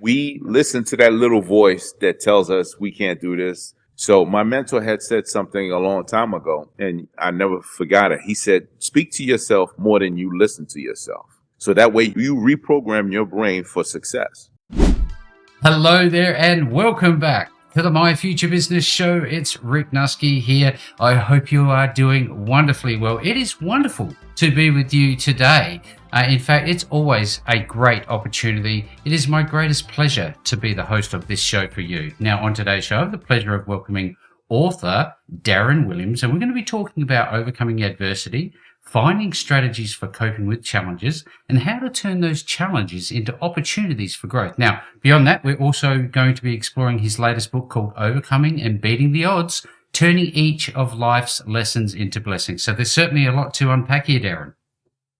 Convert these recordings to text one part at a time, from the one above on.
we listen to that little voice that tells us we can't do this. So my mentor had said something a long time ago, and I never forgot it. He said, speak to yourself more than you listen to yourself. So that way you reprogram your brain for success. Hello there and welcome back to the My Future Business Show. It's Rick Nuske here. I hope you are doing wonderfully well. It is wonderful to be with you today. In fact, it's always a great opportunity. It is my greatest pleasure to be the host of this show for you. Now, on today's show, I have the pleasure of welcoming author Darren Williams, and we're going to be talking about overcoming adversity, finding strategies for coping with challenges, and how to turn those challenges into opportunities for growth. Now, beyond that, we're also going to be exploring his latest book called Overcoming and Beating the Odds, Turning Each of Life's Lessons into Blessings. So there's certainly a lot to unpack here, Darren.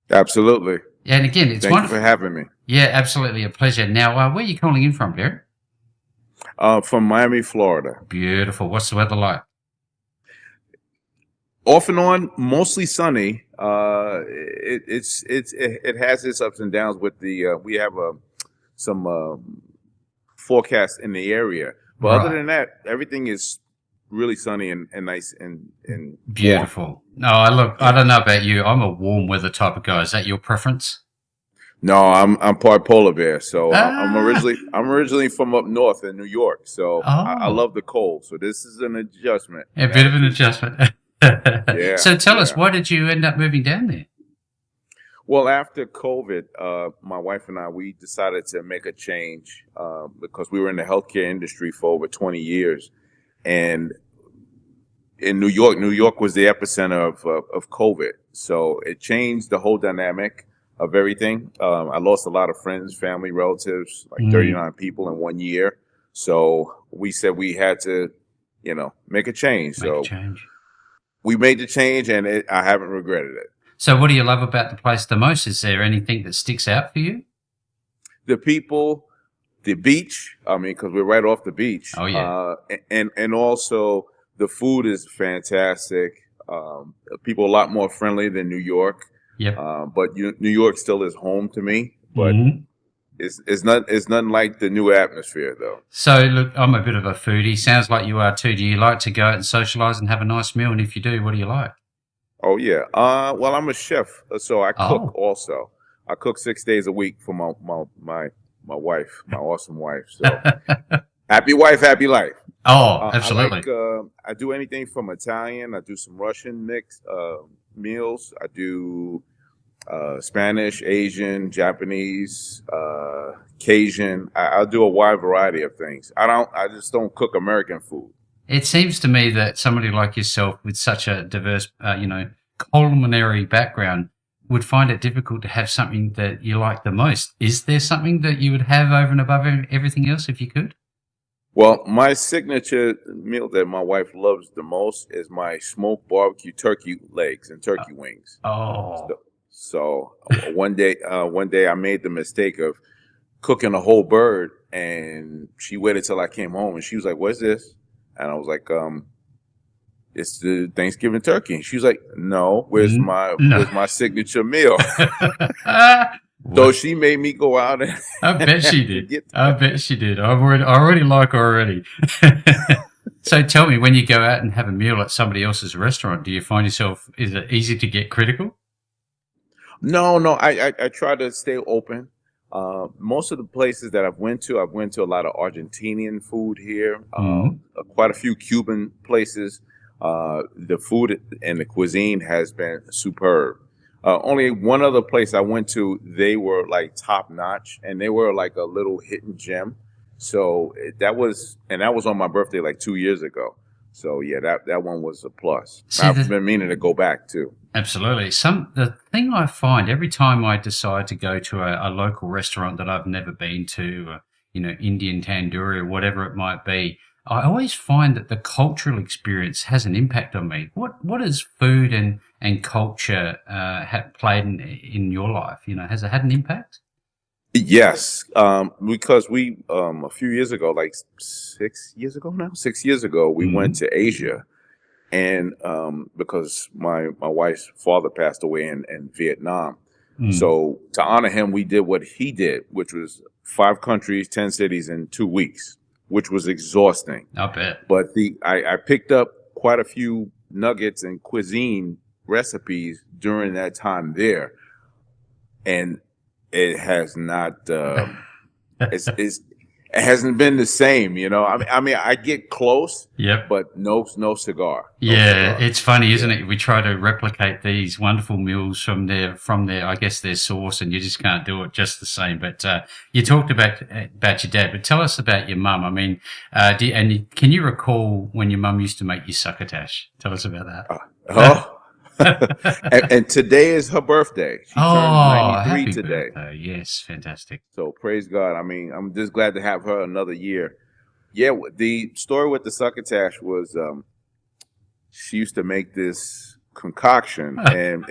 Absolutely. And again, it's Thank wonderful. you for having me. Yeah, absolutely. A pleasure. Now, where are you calling in from, Darren? From Miami, Florida. Beautiful. What's the weather like? Off and on, mostly sunny. It has its ups and downs with the we have some forecast in the area, but Right. other than that, everything is really sunny and nice and Beautiful. No, I don't know about you. I'm a warm weather type of guy. Is that your preference? No, I'm part polar bear, so I'm Ah. originally from up north in New York, so I Oh. love the cold. So this is an adjustment. A bit of an adjustment. Yeah. So tell us, yeah. why did you end up moving down there? Well, after COVID, my wife and we decided to make a change because we were in the healthcare industry for over 20 years. And in New York was the epicenter of COVID. So it changed the whole dynamic of everything. I lost a lot of friends, family, relatives, like 39 people in 1 year. So we said we had to, make a change. Make a change. We made the change, and I haven't regretted it. So what do you love about the place the most? Is there anything that sticks out for you? The people, the beach. I mean, because we're right off the beach. Oh, yeah. And also the food is fantastic. People are a lot more friendly than New York. Yep. But New York still is home to me. But Mhm. it's nothing like the new atmosphere, though. So look, I'm a bit of a foodie. Sounds like you are too. Do you like to go out and socialize and have a nice meal? And if you do, what do you like? Oh yeah. Well, I'm a chef, so I cook Oh. also. I cook 6 days a week for my wife, my awesome wife. So happy wife, happy life. Oh, absolutely. I do anything from Italian. I do some Russian mixed meals. I do Spanish, Asian, Japanese, Cajun. I'll do a wide variety of things. I just don't cook American food. It seems to me that somebody like yourself with such a diverse, culinary background would find it difficult to have something that you like the most. Is there something that you would have over and above everything else if you could? Well, my signature meal that my wife loves the most is my smoked barbecue turkey legs and turkey wings. Oh, So one day I made the mistake of cooking a whole bird, and she waited till I came home, and she was like, "What's this?" And I was like, "It's the Thanksgiving turkey." And she was like, "No, where's No. my signature meal?" So Well, she made me go out and I bet she to did. get I bet she did. I already like her already. So tell me, when you go out and have a meal at somebody else's restaurant, do you find yourself, is it easy to get critical? No, I try to stay open. Most of the places that I've went to a lot of Argentinian food here, quite a few Cuban places. The food and the cuisine has been superb. Only one other place I went to, they were like top notch, and they were like a little hidden gem. So that was on my birthday like 2 years ago. So yeah, that one was a plus. See, I've been meaning to go back too. absolutely. The thing I find every time I decide to go to a local restaurant that I've never been to, Indian tandoori or whatever it might be, I always find that the cultural experience has an impact on me. What has food and culture played in your life? Has it had an impact? Yes, because we a few years ago, like 6 years ago now, 6 years ago, we went to Asia, and because my wife's father passed away in Vietnam, So to honor him, we did what he did, which was 5 countries, 10 cities in 2 weeks, which was exhausting. I bet. But I picked up quite a few nuggets and cuisine recipes during that time there, and it has not. It hasn't been the same, you know. I mean, I get close, Yep. but no cigar. Yeah, it's funny, isn't it? We try to replicate these wonderful meals from their, I guess, their source, and you just can't do it just the same. But you talked about your dad, but tell us about your mum. I mean, can you recall when your mum used to make you succotash? Tell us about that. And today is her birthday. She turns 93 happy today. Birthday. Yes, fantastic. So praise God. I mean, I'm just glad to have her another year. Yeah, the story with the succotash was she used to make this concoction, and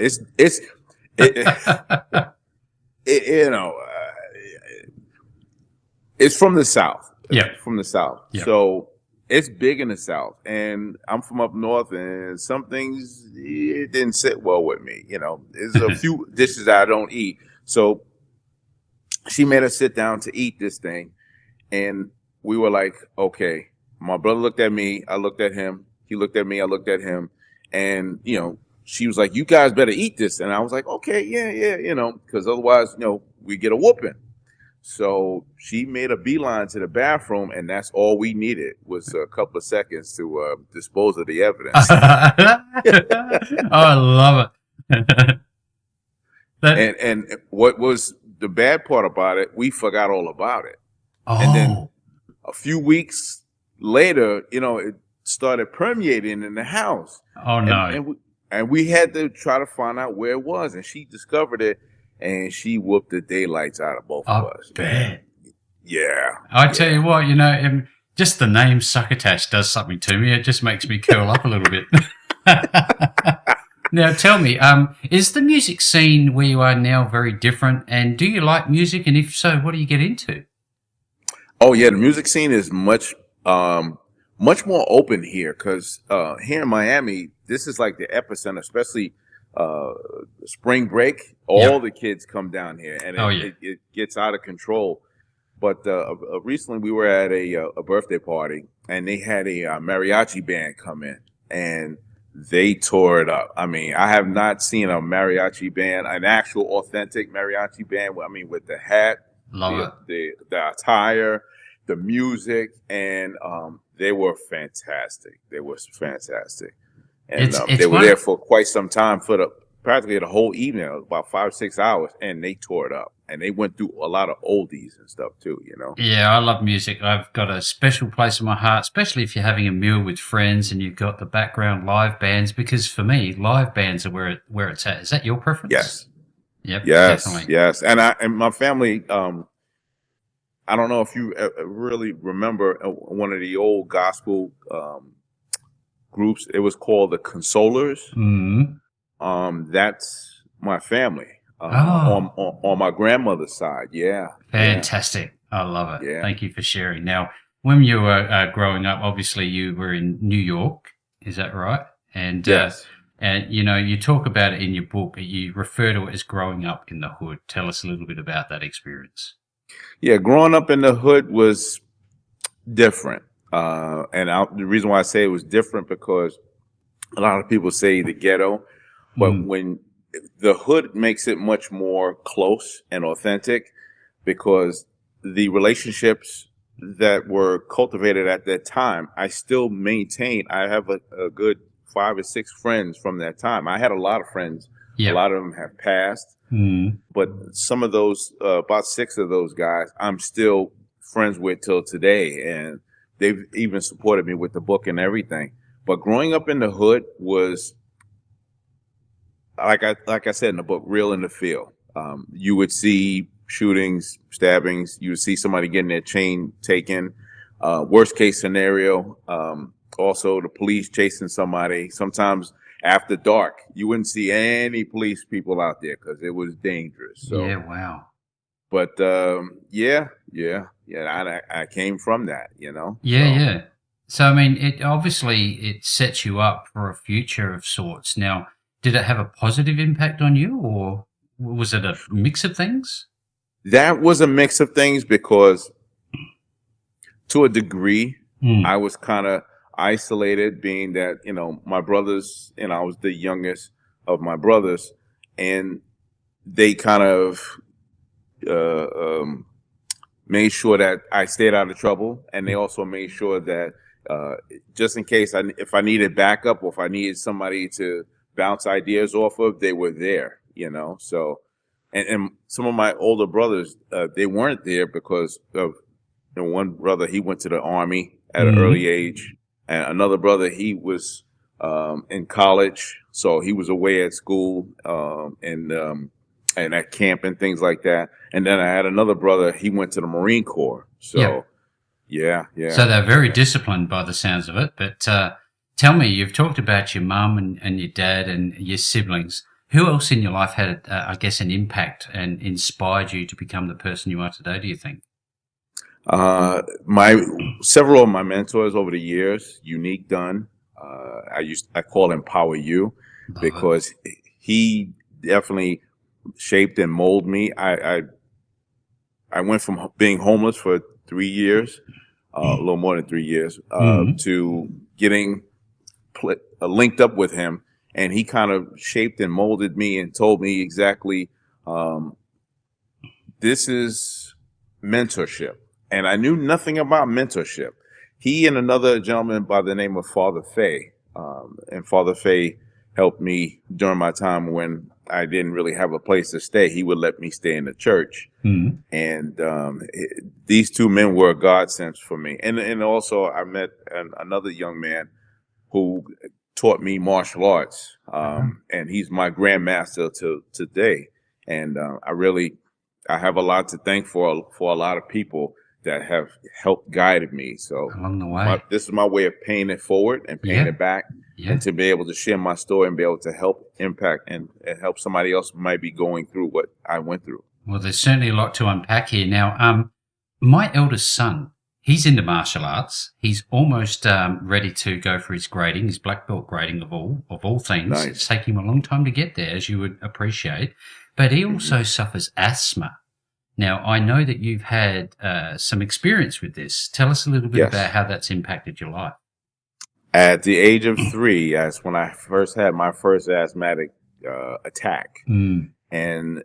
you know, it's from the South. Yeah, from the South. Yep. So it's big in the South, and I'm from up north, and some things it didn't sit well with me. You know, there's a few dishes I don't eat. So she made us sit down to eat this thing, and we were like, okay. My brother looked at me, I looked at him. He looked at me, I looked at him, and you know, she was like, "You guys better eat this," and I was like, "Okay, yeah, you know, because otherwise, you know, we get a whooping." So she made a beeline to the bathroom, and that's all we needed was a couple of seconds to dispose of the evidence. I love it. And what was the bad part about it, we forgot all about it. And then a few weeks later, you know, it started permeating in the house. Oh, no. And we had to try to find out where it was, and she discovered it. And she whooped the daylights out of both of us. Bet. Yeah. I tell you what, you know, just the name succotash does something to me. It just makes me curl up a little bit. Now, tell me, is the music scene where you are now very different? And do you like music? And if so, what do you get into? Oh, yeah. The music scene is much more open here because here in Miami, this is like the epicenter, especially spring break. All the kids come down here, and it gets out of control. But recently we were at a birthday party, and they had a mariachi band come in, and they tore it up. I mean, I have not seen a mariachi band, an actual authentic mariachi band. I mean, with the hat, the attire, the music, and they were fantastic. They were fantastic. And they were there for quite some time, practically the whole evening, about 5 or 6 hours, and they tore it up. And they went through a lot of oldies and stuff too, you know. Yeah, I love music. I've got a special place in my heart, especially if you're having a meal with friends and you've got the background live bands. Because for me, live bands are where it's at. Is that your preference? Yes. Yep. Yes. Definitely. Yes. And my family. I don't know if you really remember one of the old gospel groups. It was called the Consolers. Mm-hmm. That's my family on my grandmother's side. Yeah, fantastic. I love it. Yeah. Thank you for sharing. Now, when you were growing up, obviously you were in New York. Is that right? And yes. And you know, you talk about it in your book. You refer to it as growing up in the hood. Tell us a little bit about that experience. Yeah, growing up in the hood was different. The reason why I say it was different because a lot of people say the ghetto, but when the hood makes it much more close and authentic because the relationships that were cultivated at that time, I still maintain. I have a good 5 or 6 friends from that time. I had a lot of friends. Yep. A lot of them have passed, but some of those, about 6 of those guys, I'm still friends with till today, and they've even supported me with the book and everything. But growing up in the hood was, like I said in the book, real in the field. You would see shootings, stabbings. You would see somebody getting their chain taken. Worst case scenario, also the police chasing somebody. Sometimes after dark, you wouldn't see any police people out there because it was dangerous. So, yeah, wow. But yeah. I came from that, you know. Yeah. So I mean, it sets you up for a future of sorts. Now, did it have a positive impact on you, or Was it a mix of things? That was a mix of things because to a degree, I was kind of isolated, being that, my brothers, and I was the youngest of my brothers, and they kind of uh, um, made sure that I stayed out of trouble, and they also made sure that just in case if I needed backup or if I needed somebody to bounce ideas off of, they were there. So, and some of my older brothers, they weren't there because of one brother, he went to the army at an early age, and another brother, he was in college, so he was away at school and at camp and things like that. And then I had another brother, he went to the Marine Corps. So yeah. So they're very disciplined by the sounds of it. But tell me, you've talked about your mum and your dad and your siblings. Who else in your life had, I guess, an impact and inspired you to become the person you are today, do you think? Several of my mentors over the years, Unique Dunn, I call him Power U because he definitely shaped and molded me. I went from being homeless for 3 years, a little more than 3 years, to getting linked up with him, and he kind of shaped and molded me and told me exactly this is mentorship. And I knew nothing about mentorship. He and another gentleman by the name of Father Fay, and Father Fay helped me during my time when I didn't really have a place to stay. He would let me stay in the church. And these two men were a godsend for me. And also I met another young man who taught me martial arts, and he's my grandmaster to today. And I have a lot to thank for a lot of people that have helped guided me. So along the way, this is my way of paying it forward and paying it back, and to be able to share my story and be able to help impact and help somebody else who might be going through what I went through. Well, there's certainly a lot to unpack here. Now, my eldest son, he's into martial arts. He's almost ready to go for his grading, his black belt grading of all things. Nice. It's taking him a long time to get there, as you would appreciate. But he also suffers asthma. Now, I know that you've had some experience with this. Tell us a little bit about how that's impacted your life. At the age of 3, that's when I first had my first asthmatic attack. And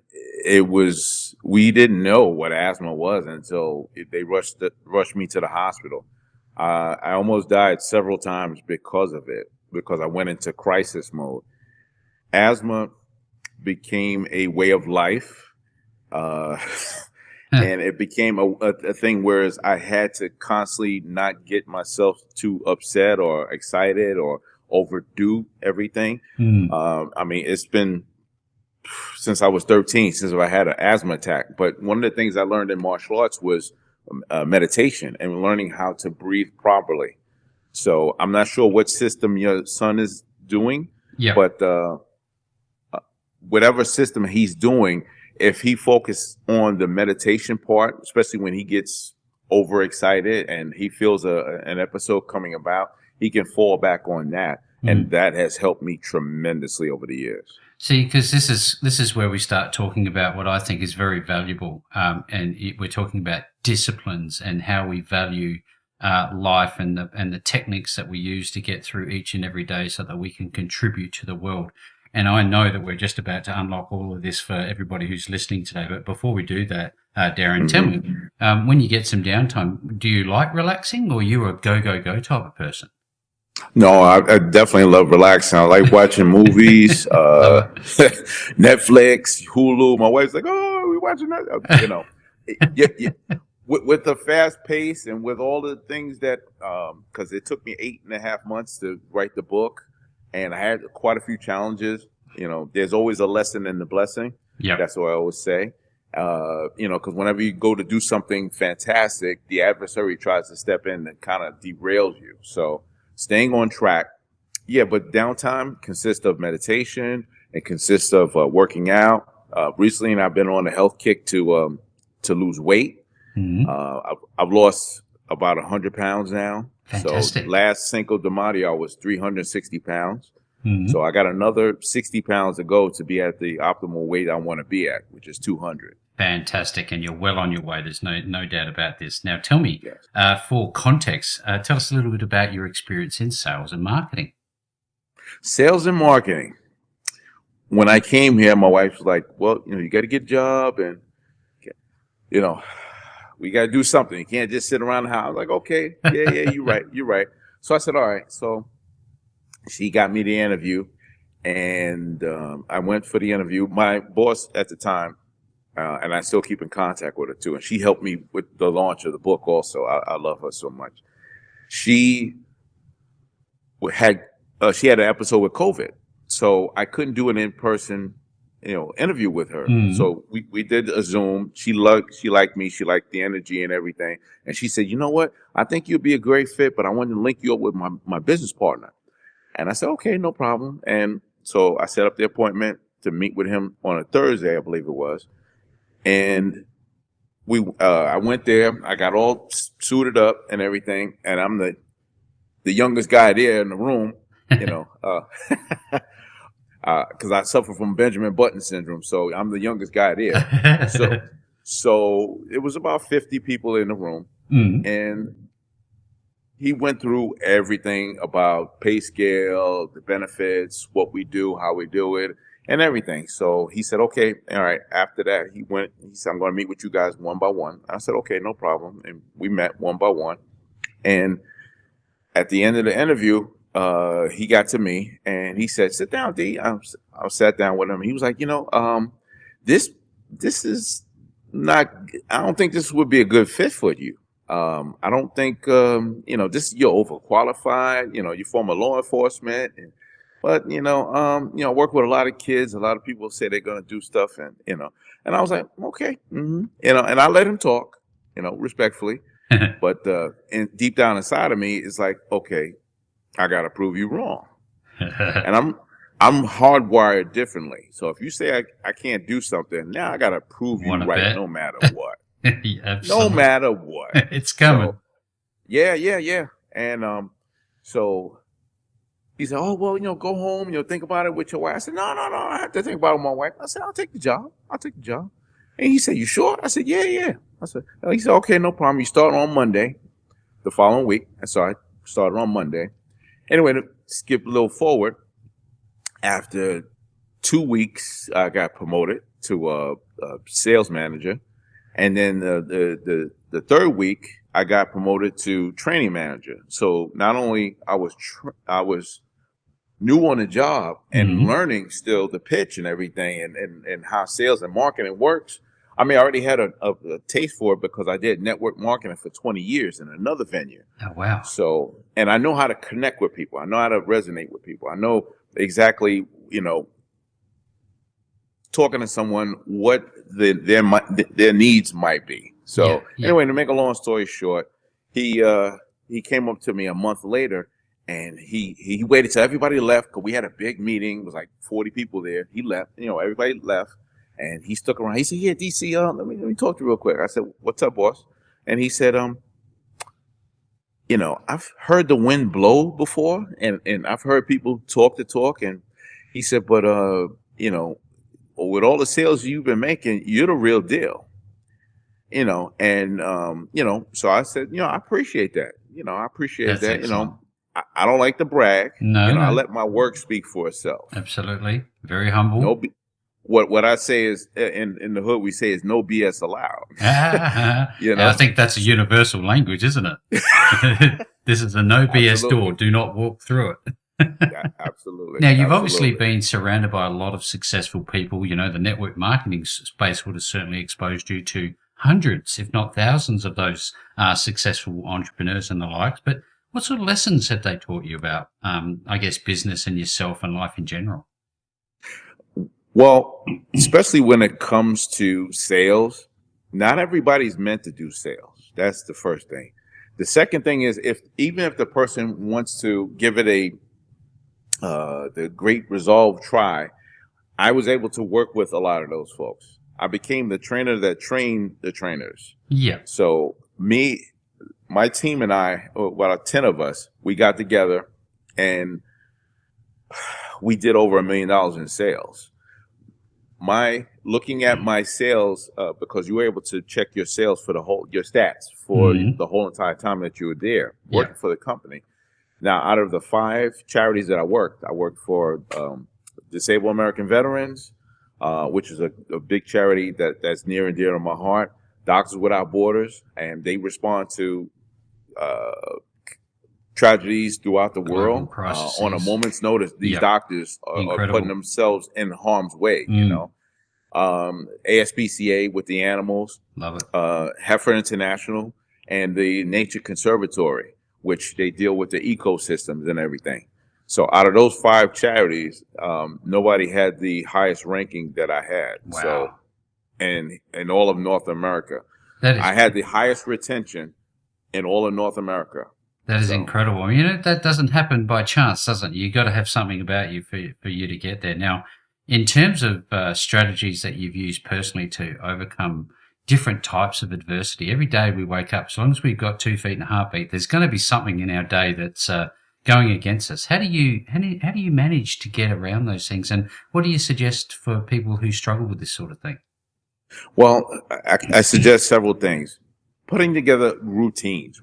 we didn't know what asthma was until they rushed me to the hospital. I almost died several times because of it, because I went into crisis mode. Asthma became a way of life. And it became a thing, whereas I had to constantly not get myself too upset or excited or overdo everything. I mean, it's been since I was 13 since I had an asthma attack. But one of the things I learned in martial arts was meditation and learning how to breathe properly. So I'm not sure what system your son is doing, but whatever system he's doing, if he focuses on the meditation part, especially when he gets overexcited and he feels an episode coming about, he can fall back on that. And that has helped me tremendously over the years. See, because this is where we start talking about what I think is very valuable. We're talking about disciplines and how we value life and the techniques that we use to get through each and every day so that we can contribute to the world. And I know that we're just about to unlock all of this for everybody who's listening today. But before we do that, Darren, tell me, when you get some downtime, do you like relaxing, or you a go type of person? No, I definitely love relaxing. I like watching movies, Netflix, Hulu. My wife's like, "Oh, we watching that?" With the fast pace and with all the things that, because it took me 8.5 months to write the book. And I had quite a few challenges. There's always a lesson in the blessing. Yeah, that's what I always say. Because whenever you go to do something fantastic, the adversary tries to step in and kind of derails you. So staying on track. Yeah, but downtime consists of meditation. It consists of working out. Recently, I've been on a health kick to lose weight. I've lost about 100 pounds now. Fantastic. So last Cinco de Mayo, I was 360 pounds. So I got another 60 pounds to go to be at the optimal weight I want to be at, which is 200. Fantastic, and you're well on your way. There's no doubt about this. Now, tell me, Yes. for context, tell us a little bit about your experience in sales and marketing. Sales and marketing. When I came here, my wife was like, well, you got to get a job and, we got to do something. You can't just sit around the house. I was like, okay, yeah, you're right. So I said, all right. So she got me the interview, and I went for the interview. My boss at the time, and I still keep in contact with her too, and she helped me with the launch of the book also. I love her so much. She had an episode with COVID, so I couldn't do an in-person interview with her. So we did a Zoom. She liked me. She liked the energy and everything. And she said, you know what? I think you'll be a great fit, but I want to link you up with my business partner. And I said, okay, no problem. And so I set up the appointment to meet with him on a Thursday, I believe it was. And I went there. I got all suited up and everything. And I'm the youngest guy there in the room, because I suffer from Benjamin Button syndrome, so I'm the youngest guy there. So it was about 50 people in the room, and he went through everything about pay scale, the benefits, what we do, how we do it, and everything. So he said, okay, all right. After that, he said, I'm going to meet with you guys one by one. I said, okay, no problem. And we met one by one. And at the end of the interview, he got to me and he said, sit down, D. I sat down with him. He was like, this is not, I don't think this would be a good fit for you. I don't think, this, you're overqualified, you former law enforcement, but, work with a lot of kids. A lot of people say they're going to do stuff and I was like, okay. And I let him talk, respectfully, but, deep down inside of me, it's like, okay, I got to prove you wrong. And I'm hardwired differently. So if you say I can't do something, now I got to prove you right bet. no matter what. Absolutely. No matter what. It's coming. So, yeah. And so he said, oh, well, go home, think about it with your wife. I said, no, I have to think about it with my wife. I said, I'll take the job. And he said, you sure? I said, yeah. He said, okay, no problem. You start on Monday, the following week. And so I started on Monday. Anyway, to skip a little forward, after 2 weeks, I got promoted to a sales manager. And then the third week, I got promoted to training manager. So not only I was new on the job and learning still the pitch and everything and how sales and marketing works. I mean, I already had a taste for it because I did network marketing for 20 years in another venue. Oh, wow. So, and I know how to connect with people. I know how to resonate with people. I know exactly, talking to someone, what their needs might be. So anyway, to make a long story short, he came up to me a month later and he waited till everybody left because we had a big meeting. It was like 40 people there. He left, everybody left. And he stuck around. He said, yeah, DC, let me talk to you real quick. I said, what's up, boss? And he said, I've heard the wind blow before and I've heard people talk the talk. And he said, but, with all the sales you've been making, you're the real deal, so I said, I appreciate that. I appreciate That's that. excellent. I don't like to brag. No. I let my work speak for itself. Absolutely. Very humble. What I say is in the hood we say is no BS allowed. I think that's a universal language, isn't it? This is a no BS door. Do not walk through it. Yeah, absolutely. Now, you've obviously been surrounded by a lot of successful people. The network marketing space would have certainly exposed you to hundreds, if not thousands, of those successful entrepreneurs and the likes. But what sort of lessons have they taught you about, I guess, business and yourself and life in general? Well, especially when it comes to sales, not everybody's meant to do sales. That's the first thing. The second thing is even if the person wants to give it the great resolve try, I was able to work with a lot of those folks. I became the trainer that trained the trainers. Yeah. So my team and I, about 10 of us, we got together and we did over $1 million in sales. My looking at my sales, because you were able to check your sales for your stats for the whole entire time that you were there working for the company. Now, out of the 5 charities that I worked for Disabled American Veterans, which is a big charity that's near and dear to my heart. Doctors Without Borders, and they respond to tragedies throughout the world on a moment's notice. These doctors are putting themselves in harm's way. You know, ASPCA with the animals, love it. Heifer International, and the Nature Conservatory, which they deal with the ecosystems and everything. So out of those 5 charities, nobody had the highest ranking that I had. Wow. So, in all of North America, I had the highest retention in all of North America. That is incredible. You know, that doesn't happen by chance, does it? You got to have something about you for you to get there. Now, in terms of strategies that you've used personally to overcome different types of adversity, every day we wake up, as long as we've got 2 feet and a heartbeat, there's going to be something in our day that's going against us. How do you manage to get around those things, and what do you suggest for people who struggle with this sort of thing? Well, I suggest several things. Putting together routines,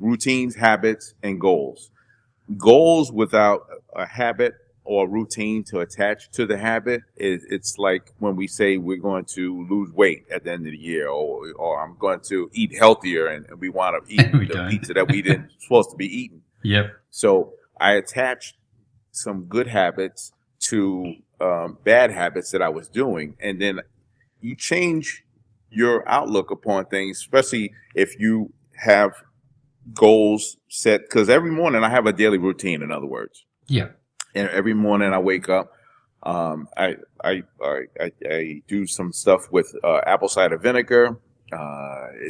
habits, and goals. Goals without a habit or routine to attach to the habit, it's like when we say we're going to lose weight at the end of the year, or I'm going to eat healthier, and we want to eat the pizza that we didn't supposed to be eating. Yep. So I attached some good habits to bad habits that I was doing, and then you change your outlook upon things, especially if you have goals set. Because every morning I have a daily routine, in other words. Yeah. And every morning I wake up, I do some stuff with apple cider vinegar.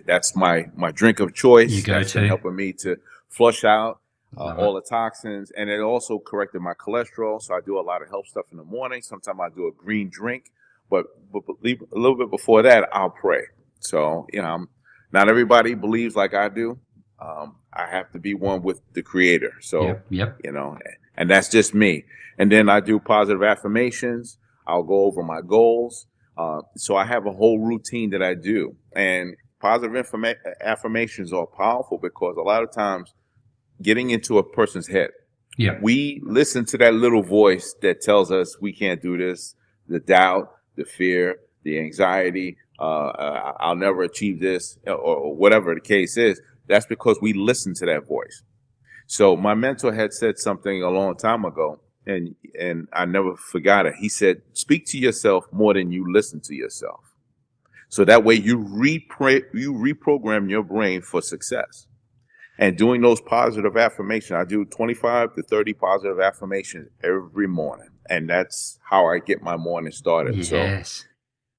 That's my drink of choice. That's been helping me to flush out all the toxins, and it also corrected my cholesterol. So I do a lot of health stuff in the morning. Sometimes I do a green drink. But a little bit before that, I'll pray. So, you know, not everybody believes like I do. I have to be one with the Creator. So, you know, and that's just me. And then I do positive affirmations. I'll go over my goals. So I have a whole routine that I do. And positive affirmations are powerful because a lot of times getting into a person's head, we listen to that little voice that tells us we can't do this, the doubt, the fear, the anxiety, I'll never achieve this, or whatever the case is. That's because we listen to that voice. So my mentor had said something a long time ago, and I never forgot it. He said, speak to yourself more than you listen to yourself. So that way you reprogram your brain for success. And doing those positive affirmations, I do 25 to 30 positive affirmations every morning. And that's how I get my morning started. Yes. So,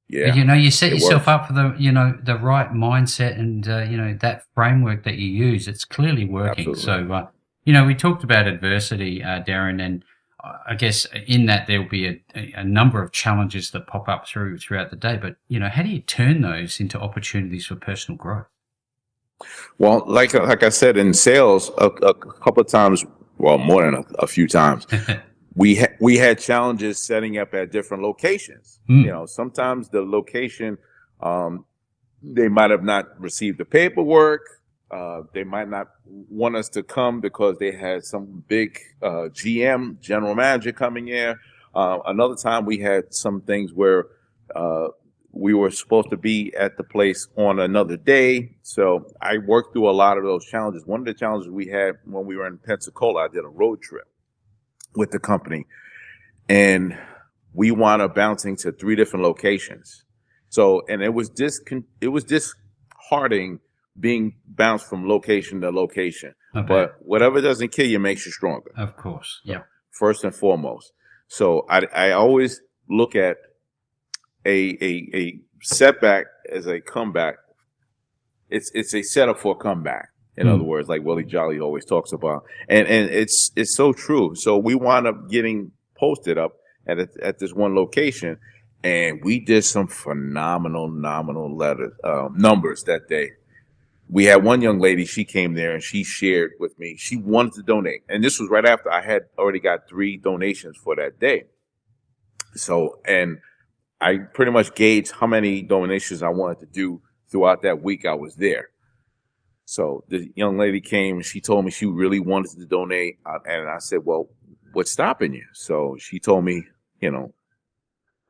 yeah. But, you know, you set yourself up for the right mindset and, that framework that you use. It's clearly working. Absolutely. So, we talked about adversity, Darren, and I guess in that there'll be a number of challenges that pop up throughout the day. But, how do you turn those into opportunities for personal growth? Well, like I said, in sales, a couple of times, well, more than a few times, we had challenges setting up at different locations. Sometimes the location, they might have not received the paperwork. They might not want us to come because they had some big GM, general manager, coming in. Another time we had some things where we were supposed to be at the place on another day. So I worked through a lot of those challenges. One of the challenges we had when we were in Pensacola, I did a road trip with the company, and we wound up bouncing to 3 different locations. So, and it was disheartening being bounced from location to location. Okay. But whatever doesn't kill you makes you stronger. Of course. Yeah. First and foremost. So I always look at a setback as a comeback. It's a setup for a comeback. In other words, like Willie Jolly always talks about, and it's so true. So we wound up getting posted up at this one location, and we did some phenomenal numbers that day. We had one young lady, she came there and she shared with me. She wanted to donate, and this was right after I had already got 3 donations for that day. So, and I pretty much gauged how many donations I wanted to do throughout that week I was there. So the young lady came and she told me she really wanted to donate. And I said, well, what's stopping you? So she told me, you know,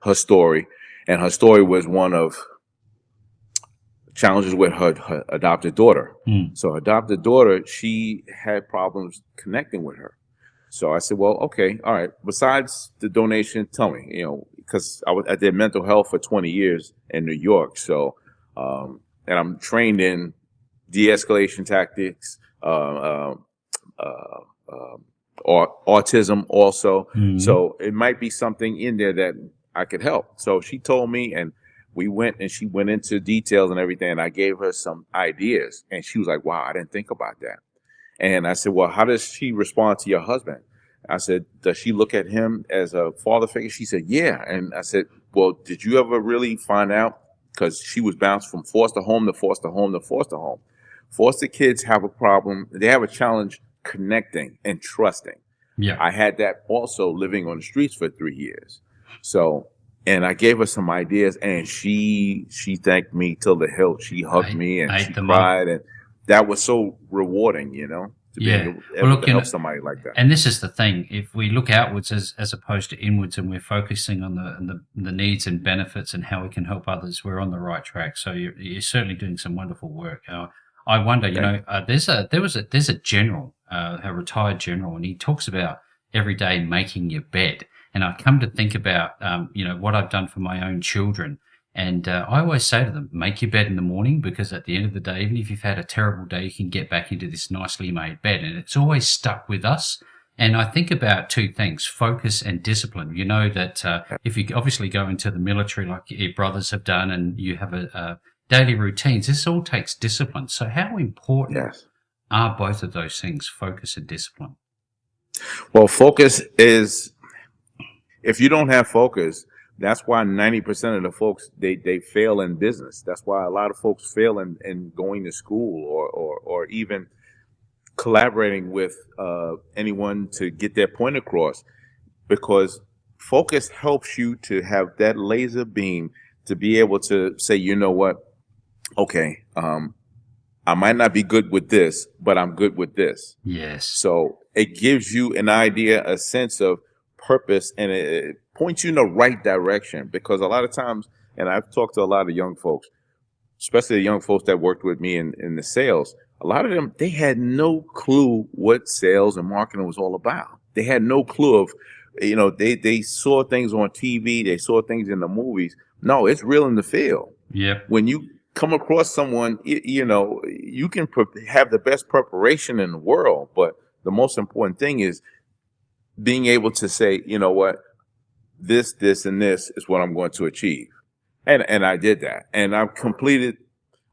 her story. And her story was one of challenges with her adopted daughter. So her adopted daughter, she had problems connecting with her. So I said, well, okay, all right. Besides the donation, tell me, you know, because I did mental health for 20 years in New York. So, and I'm trained in de-escalation tactics, or autism also. So it might be something in there that I could help. So she told me, and we went and she went into details and everything. And I gave her some ideas and she was like, wow, I didn't think about that. And I said, well, how does she respond to your husband? I said, does she look at him as a father figure? She said, yeah. And I said, well, did you ever really find out? Because she was bounced from foster home to foster home to foster home. Foster kids have a problem. They have a challenge connecting and trusting. Yeah. I had that also living on the streets for 3 years. So, and I gave her some ideas and she thanked me till the hilt. She hugged me and she cried. And that was so rewarding, you know, to be able to help somebody like that. And this is the thing: if we look outwards as opposed to inwards, and we're focusing on the needs and benefits and how we can help others, we're on the right track. So you're certainly doing some wonderful work. I wonder, you know, there's a general, a retired general, and he talks about every day making your bed. And I come to think about, you know, what I've done for my own children. And I always say to them, make your bed in the morning, because at the end of the day, even if you've had a terrible day, you can get back into this nicely made bed. And it's always stuck with us. And I think about two things: focus and discipline. You know that if you obviously go into the military like your brothers have done and you have a daily routines, this all takes discipline. So how important are both of those things, focus and discipline? Well, focus is, if you don't have focus, that's why 90% of the folks, they fail in business. That's why a lot of folks fail in going to school or even collaborating with anyone to get their point across, because focus helps you to have that laser beam to be able to say, you know what, okay, I might not be good with this, but I'm good with this. Yes. So it gives you an idea, a sense of purpose, and it points you in the right direction. Because a lot of times, and I've talked to a lot of young folks, especially the young folks that worked with me in the sales, a lot of them, they had no clue what sales and marketing was all about. They had no clue of, you know, they saw things on TV, they saw things in the movies. No, it's real in the field. Yep. When you come across someone, you know, you can have the best preparation in the world, but the most important thing is being able to say, you know what, this, and this is what I'm going to achieve. And I did that. And I've completed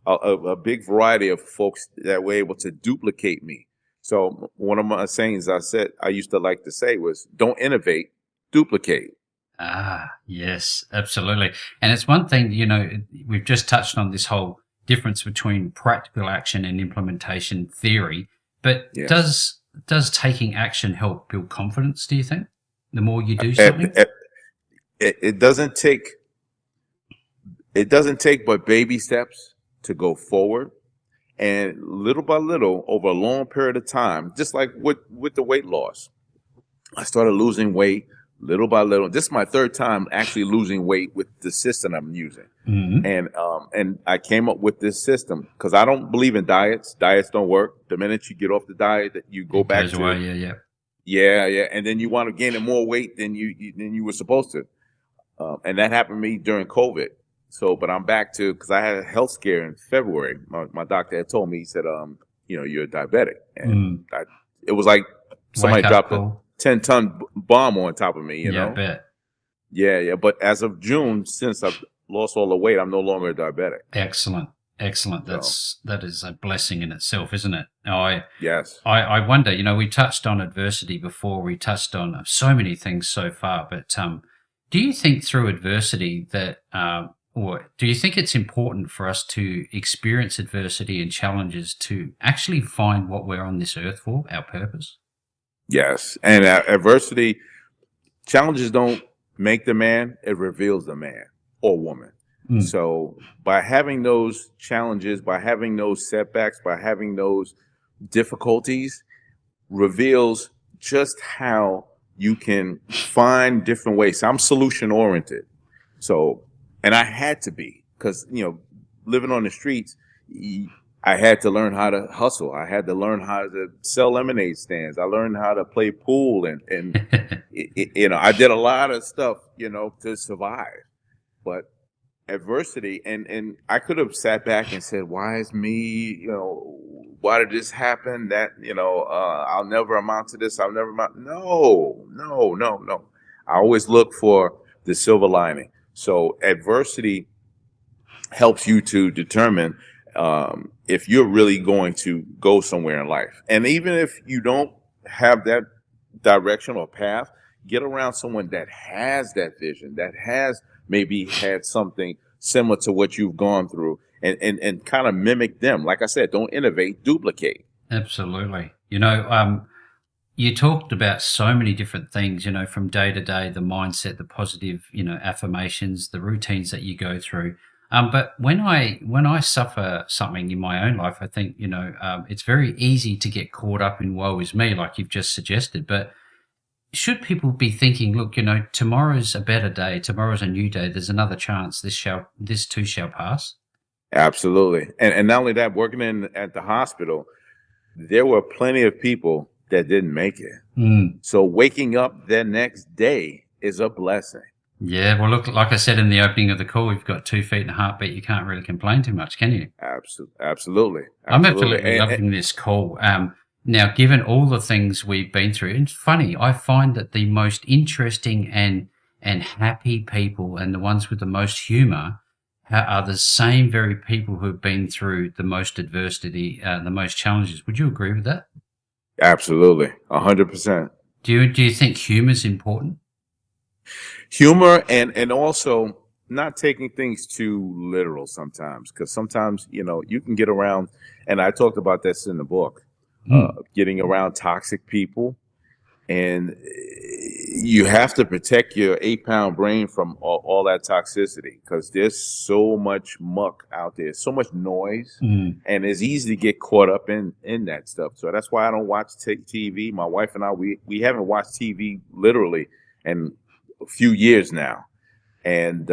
a big variety of folks that were able to duplicate me. So one of my sayings I used to like to say was, don't innovate, duplicate. Ah, yes, absolutely. And it's one thing, you know, we've just touched on this whole difference between practical action and implementation theory, but does taking action help build confidence, do you think? The more you do something? It doesn't take but baby steps to go forward. And little by little, over a long period of time, just like with the weight loss, I started losing weight little by little. This is my third time actually losing weight with the system I'm using. And I came up with this system because I don't believe in diets. Diets don't work. The minute you get off the diet, that you go back to and then you want to gain more weight than you were supposed to. And that happened to me during COVID. So, but I'm back to, because I had a health scare in February. My doctor had told me, he said, you know, you're diabetic. And it was like somebody dropped a 10-ton bomb on top of me, you know? I bet. Yeah. But as of June, since I've lost all the weight, I'm no longer diabetic. Excellent. That is a blessing in itself, isn't it? Yes. I wonder, you know, we touched on adversity before. We touched on so many things so far, but do you think through adversity that, or do you think it's important for us to experience adversity and challenges to actually find what we're on this earth for, our purpose? Yes. And adversity, challenges don't make the man, it reveals the man or woman. Mm. So by having those challenges, by having those setbacks, by having those difficulties, reveals just how you can find different ways. I'm solution oriented. So, and I had to be, because, living on the streets, I had to learn how to hustle. I had to learn how to sell lemonade stands. I learned how to play pool, and I did a lot of stuff, to survive. But adversity, and I could have sat back and said, why is me, why did this happen? That, I'll never amount to this. I'll never amount. No, no, no, no. I always look for the silver lining. So adversity helps you to determine if you're really going to go somewhere in life. And even if you don't have that direction or path, get around someone that has that vision, that has maybe had something similar to what you've gone through, and kind of mimic them. Like I said, don't innovate, duplicate. Absolutely. You talked about so many different things, from day to day, the mindset, the positive, affirmations, the routines that you go through. But when I suffer something in my own life, I think, it's very easy to get caught up in woe is me, like you've just suggested. But should people be thinking, look, tomorrow's a better day, tomorrow's a new day, there's another chance, this too shall pass? Absolutely. And not only that, working at the hospital, there were plenty of people that didn't make it. Mm. So waking up the next day is a blessing. Yeah, well, look, like I said in the opening of the call, we've got 2 feet and a heartbeat. You can't really complain too much, can you? Absolutely. I'm absolutely loving this call. Now, given all the things we've been through, and it's funny, I find that the most interesting and happy people and the ones with the most humor are the same very people who have been through the most adversity, the most challenges. Would you agree with that? Absolutely. 100%. Do you think humor is important? Humor, and also not taking things too literal sometimes, because sometimes, you can get around, and I talked about this in the book, getting around toxic people, and you have to protect your 8-pound brain from all that toxicity, because there's so much muck out there, so much noise, and it's easy to get caught up in that stuff. So that's why I don't watch TV. My wife and I, we haven't watched TV literally in a few years now. And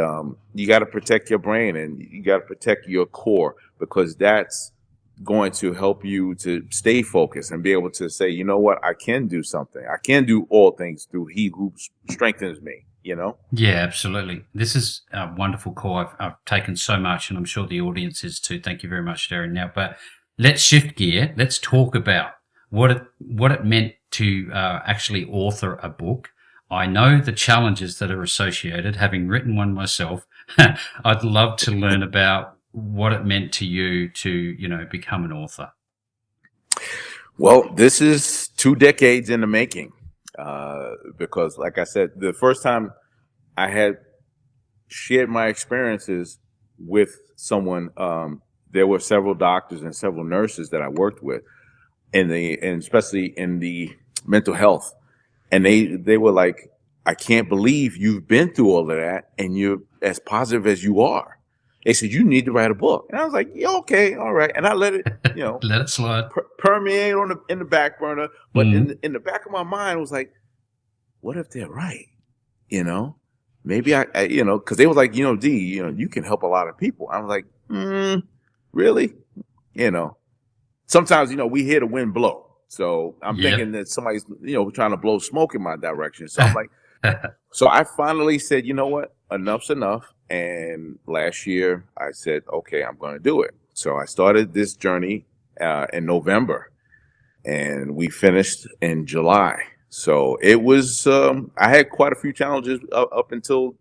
you got to protect your brain, and you got to protect your core, because that's going to help you to stay focused and be able to say, you know what, I can do something. I can do all things through he who strengthens me, Yeah, absolutely. This is a wonderful call. I've taken so much, and I'm sure the audience is too. Thank you very much, Darren. Now, but let's shift gear. Let's talk about what it meant to actually author a book. I know the challenges that are associated, having written one myself. I'd love to learn about what it meant to you to, become an author. Well, this is 2 decades in the making, because, like I said, the first time I had shared my experiences with someone, there were several doctors and several nurses that I worked with, and especially in the mental health. And they were like, I can't believe you've been through all of that and you're as positive as you are. They said, you need to write a book. And I was like, yeah, okay, all right. And I let it, let it slide, permeate in the back burner. But in the back of my mind, was like, what if they're right? Maybe I because they were like, D, you can help a lot of people. I was like, really? Sometimes, we hear the wind blow. So I'm thinking that somebody's, trying to blow smoke in my direction. So I'm like, so I finally said, you know what, enough's enough. And last year I said, okay, I'm going to do it. So I started this journey in November, and we finished in July. So it was, I had quite a few challenges up until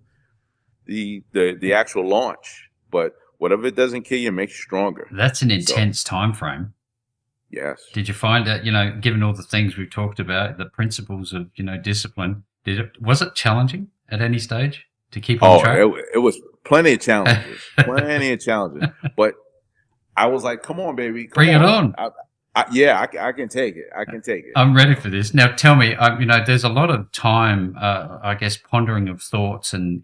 the actual launch, but whatever it doesn't kill you makes you stronger. That's an intense time frame. Yes. Did you find that, given all the things we've talked about, the principles of, discipline, was it challenging at any stage to keep on track? It was plenty of challenges, But I was like, come on, baby. Bring it on. I can take it. I can take it. I'm ready for this. Now, tell me, there's a lot of time, I guess, pondering of thoughts and,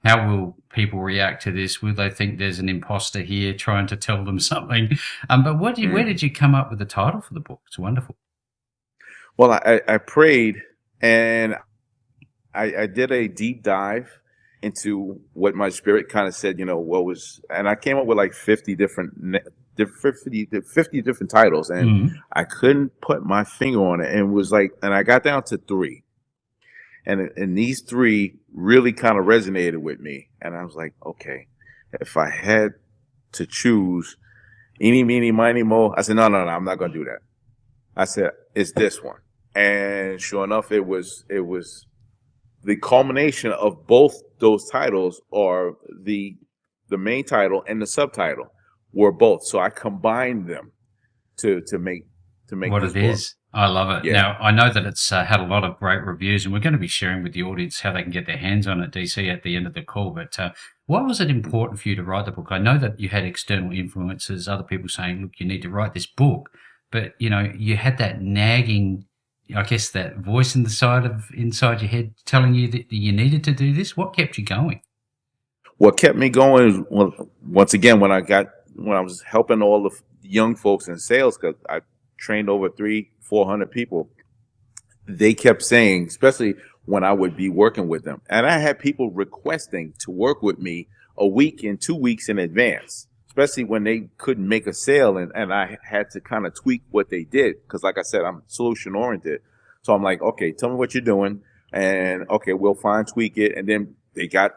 how will people react to this? Will they think there's an imposter here trying to tell them something? But where did you come up with the title for the book? It's wonderful. Well, I prayed and I did a deep dive into what my spirit kind of said, and I came up with like 50 different 50 different titles, and I couldn't put my finger on it, and it was like, and I got down to 3, and these 3 really kind of resonated with me, and I was like, okay, if I had to choose, eeny, meeny, miny, mo, I said, no, I'm not going to do that. I said, it's this one, and sure enough, it was the culmination of both those titles, or the main title and the subtitle were both. So I combined them to make what this it book. is. I love it. Yeah. Now, I know that it's had a lot of great reviews, and we're going to be sharing with the audience how they can get their hands on it, DC, at the end of the call. But why was it important for you to write the book? I know that you had external influences, other people saying, look, you need to write this book. But, you had that nagging, I guess, that voice inside your head telling you that you needed to do this. What kept you going? What kept me going was, once again, when I was helping all the young folks in sales, because I trained over 300-400 people. They kept saying, especially when I would be working with them, and I had people requesting to work with me a week and 2 weeks in advance, especially when they couldn't make a sale, and I had to kind of tweak what they did, because like I said, I'm solution oriented. So I'm like, okay, tell me what you're doing, and okay, we'll fine tweak it, and then they got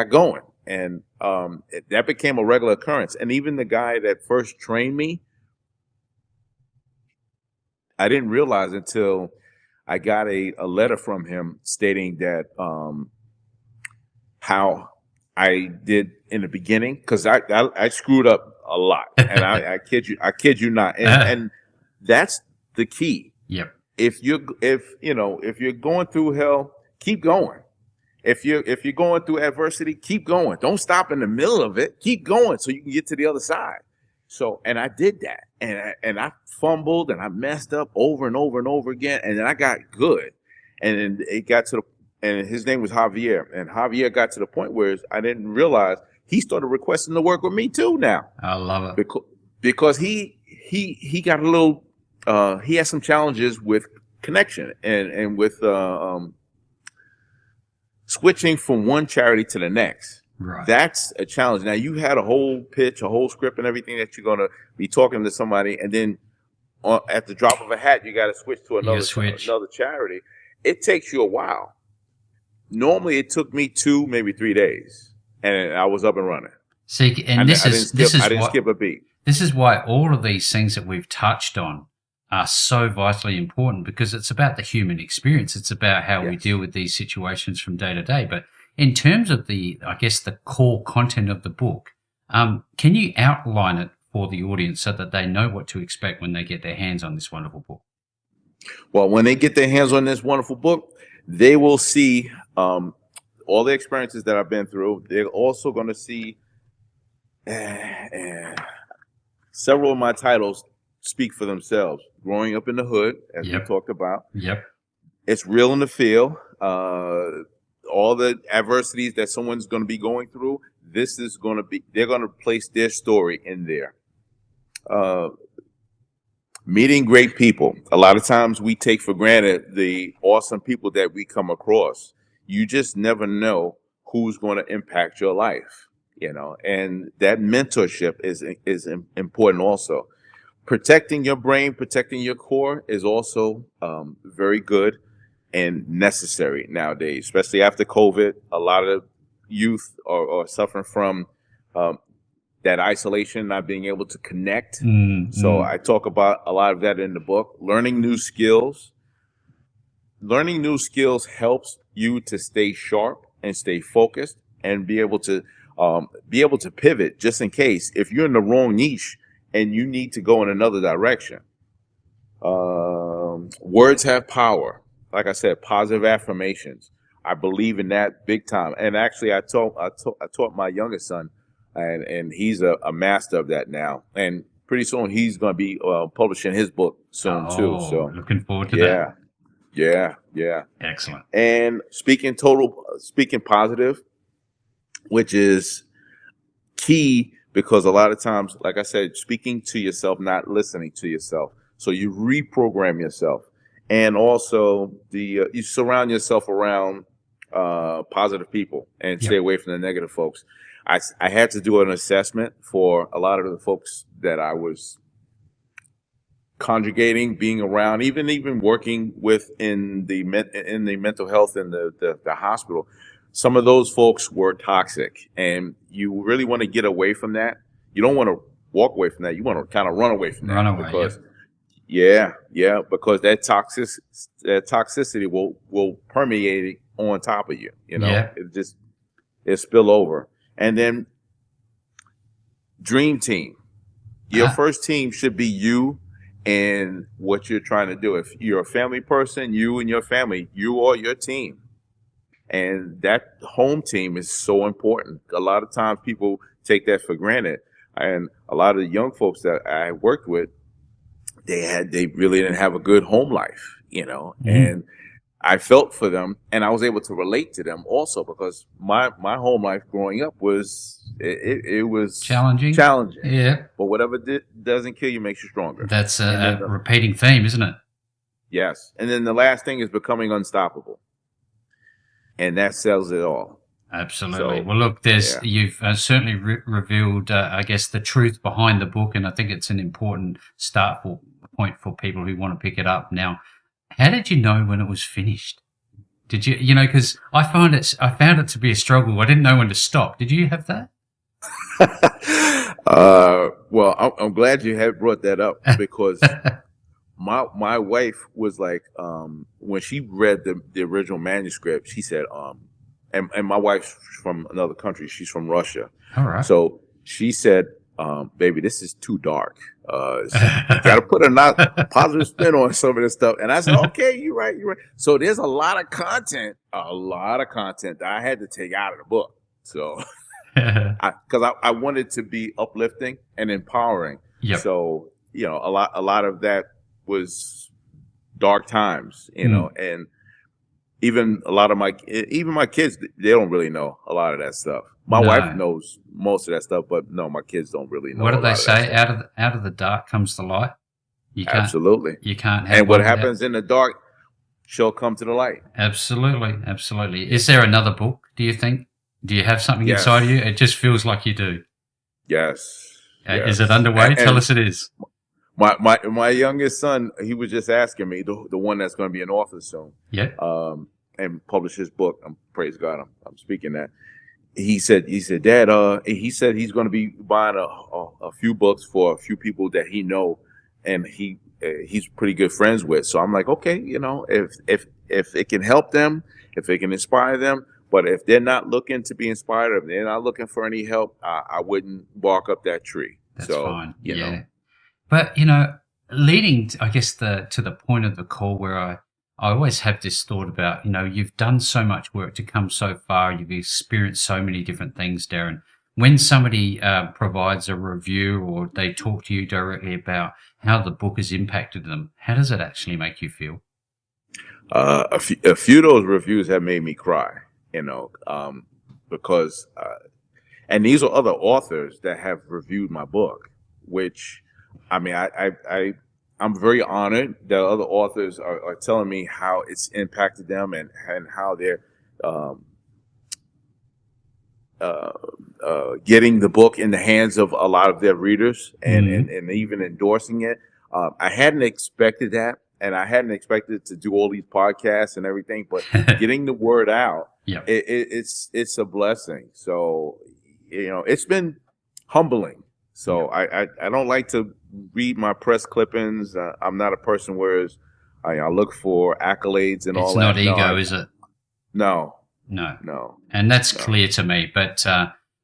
going, and that became a regular occurrence. And even the guy that first trained me, I didn't realize until I got a letter from him stating that how I did in the beginning, because I screwed up a lot, and I kid you not, and that's the key. Yep. If you're going through hell, keep going. If you're going through adversity, keep going. Don't stop in the middle of it. Keep going so you can get to the other side. So, and I did that, and I fumbled and I messed up over and over and over again, and then I got good, and then it got to and his name was Javier, and Javier got to the point where I didn't realize he started requesting to work with me too now. I love it because he got a little he had some challenges with connection and with switching from one charity to the next. Right. That's a challenge. Now, you had a whole pitch, a whole script, and everything that you're going to be talking to somebody, and then at the drop of a hat, you got to switch to another charity. It takes you a while. Normally, it took me 2, maybe 3 days, and I was up and running. See, and I didn't skip a beat. This is why all of these things that we've touched on are so vitally important, because it's about the human experience. It's about how we deal with these situations from day to day. But in terms of the core content of the book, can you outline it for the audience so that they know what to expect when they get their hands on this wonderful book? Well, when they get their hands on this wonderful book, they will see all the experiences that I've been through. They're also going to see several of my titles speak for themselves. Growing up in the hood, as we talked about. Yep. It's real in the field. All the adversities that someone's going to be going through, they're going to place their story in there. Meeting great people. A lot of times we take for granted the awesome people that we come across. You just never know who's going to impact your life, and that mentorship is important also. Protecting your brain, protecting your core is also very good and necessary nowadays, especially after COVID. A lot of youth are suffering from that isolation, not being able to connect. So I talk about a lot of that in the book. Learning new skills. Learning new skills helps you to stay sharp and stay focused and be able to pivot just in case if you're in the wrong niche and you need to go in another direction. Words have power. Like I said, positive affirmations. I believe in that big time. And actually, I taught my youngest son, and he's a master of that now. And pretty soon he's going to be publishing his book soon too. Oh, So looking forward to that. yeah. Excellent. And speaking positive, which is key, because a lot of times, like I said, speaking to yourself, not listening to yourself. So you reprogram yourself, and also you surround yourself around positive people and stay away from the negative folks. I had to do an assessment for a lot of the folks that I was conjugating, being around, even working with in the mental health and the hospital. Some of those folks were toxic, and you really want to get away from that. You don't want to walk away from that. You want to kind of run away from that. Run away, because because that toxicity will permeate on top of you. It spill over. And then dream team. Your first team should be you and what you're trying to do. If you're a family person, you and your family, you are your team. And that home team is so important. A lot of times people take that for granted. And a lot of the young folks that I worked with, they really didn't have a good home life, and I felt for them, and I was able to relate to them also, because my home life growing up was it was challenging. Yeah. But whatever doesn't kill you makes you stronger. That's a repeating theme, isn't it? Yes. And then the last thing is becoming unstoppable. And that sells it all. Absolutely. Well, look, you've certainly revealed, I guess, the truth behind the book, and I think it's an important point for people who want to pick it up. Now, how did you know when it was finished? Did you, because I found it to be a struggle. I didn't know when to stop. Did you have that? Well, I'm glad you have brought that up, because my wife was like, when she read the original manuscript, she said, and my wife's from another country. She's from Russia. All right. So she said, baby, this is too dark. You got to put a positive spin on some of this stuff. And I said, okay, you're right. So there's a lot of content that I had to take out of the book. So, because I wanted to be uplifting and empowering. Yep. So, a lot of that was dark times, and even a lot of my kids, they don't really know a lot of that stuff. My wife knows most of that stuff, but no, my kids don't really know. What do they say? Out of the dark comes the light. Absolutely. You can't have. And what happens in the dark shall come to the light. Absolutely. Is there another book, do you think? Do you have something inside of you? It just feels like you do. Yes. Is it underway? Tell us it is. My youngest son, he was just asking me, the one that's going to be an author soon. Yeah. And publish his book. Praise God, I'm speaking that. He said, Dad, he said he's going to be buying a few books for a few people that he know, and he's pretty good friends with. So I'm like, okay, if it can help them, if it can inspire them, but if they're not looking to be inspired, if they're not looking for any help, I wouldn't bark up that tree. That's fine. You know. But leading, I guess, to the point of the call where I always have this thought about, you've done so much work to come so far. You've experienced so many different things, Darren. When somebody provides a review or they talk to you directly about how the book has impacted them, how does it actually make you feel? A few of those reviews have made me cry, because, and these are other authors that have reviewed my book, which, I mean, I'm very honored that other authors are telling me how it's impacted them and how they're getting the book in the hands of a lot of their readers and even endorsing it. I hadn't expected that, and I hadn't expected to do all these podcasts and everything, but getting the word out, it's a blessing. So, it's been humbling. So I don't like to read my press clippings. I'm not a person where I look for accolades and all that. It's not ego, is it? No. And that's clear to me. But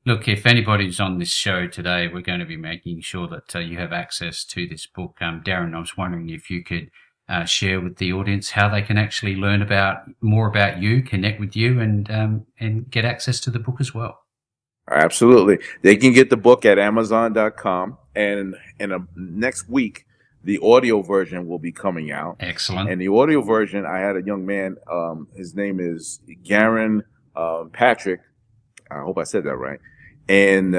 look, if anybody's on this show today, we're going to be making sure that you have access to this book. Darren, I was wondering if you could share with the audience how they can actually learn more about you, connect with you, and get access to the book as well. Absolutely. They can get the book at Amazon.com. and in next week, the audio version will be coming out. Excellent. And the audio version, I had a young man. His name is Darren Patrick. I hope I said that right. And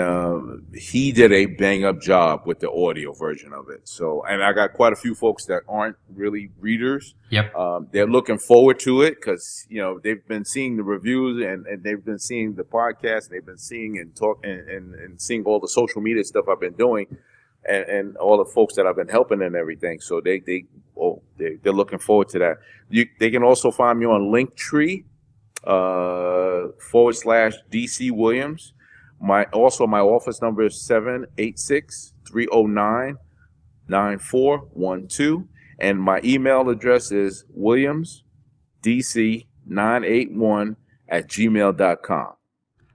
he did a bang up job with the audio version of it. So, and I got quite a few folks that aren't really readers. Yep. They're looking forward to it because, you know, they've been seeing the reviews and they've been seeing the podcast. They've been seeing and and seeing all the social media stuff I've been doing and all the folks that I've been helping and everything. So they're looking forward to that. They can also find me on Linktree /DC Williams. My office number is 786-309-9412, and my email address is williamsdc981@gmail.com.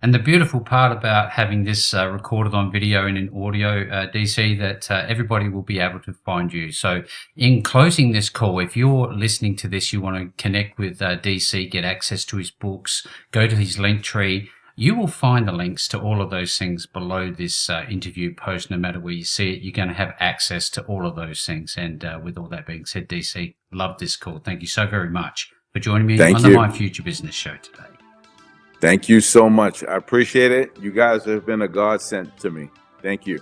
And the beautiful part about having this recorded on video and in audio, DC, that everybody will be able to find you. So in closing this call, if you're listening to this, you want to connect with DC, get access to his books, go to his Linktree, you will find the links to all of those things below this interview post. No matter where you see it, you're going to have access to all of those things. And with all that being said, DC, love this call. Thank you so very much for joining me on the My Future Business Show today. Thank you so much. I appreciate it. You guys have been a godsend to me. Thank you.